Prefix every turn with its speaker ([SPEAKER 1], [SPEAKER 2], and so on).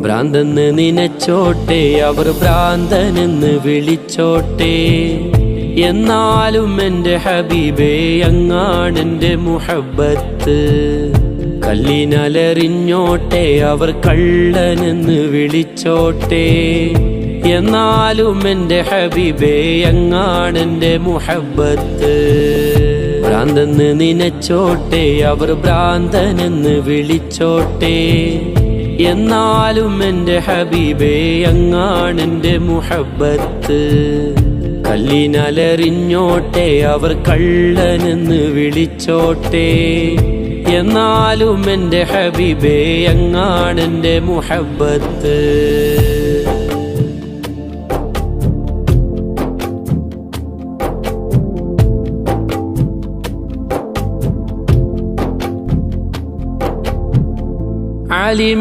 [SPEAKER 1] ഭ്രാന്തെന്ന് നിനച്ചോട്ടെ, അവർ ഭ്രാന്തനെന്ന് വിളിച്ചോട്ടെ, എന്നാലും എൻ്റെ ഹബീബേ അങ്ങാണെൻ്റെ മുഹബ്ബത്ത്. കല്ലിനലറിഞ്ഞോട്ടെ, അവർ കള്ളനെന്ന് വിളിച്ചോട്ടെ, എന്നാലും എൻ്റെ ഹബീബേ അങ്ങാണെൻ്റെ മുഹബ്ബത്ത്. ഭ്രാന്തെന്ന് നിനച്ചോട്ടെ, അവർ ഭ്രാന്തനെന്ന് വിളിച്ചോട്ടെ, എന്നാലും എൻ്റെ ഹബീബേ അങ്ങാണെൻ്റെ മുഹബ്ബത്ത്. കല്ലിനലറിഞ്ഞോട്ടെ, അവർ കള്ളനെന്ന് വിളിച്ചോട്ടെ, എന്നാലും എൻ്റെ ഹബീബേ അങ്ങാണെൻ്റെ മുഹബ്ബത്ത്. ആലിമി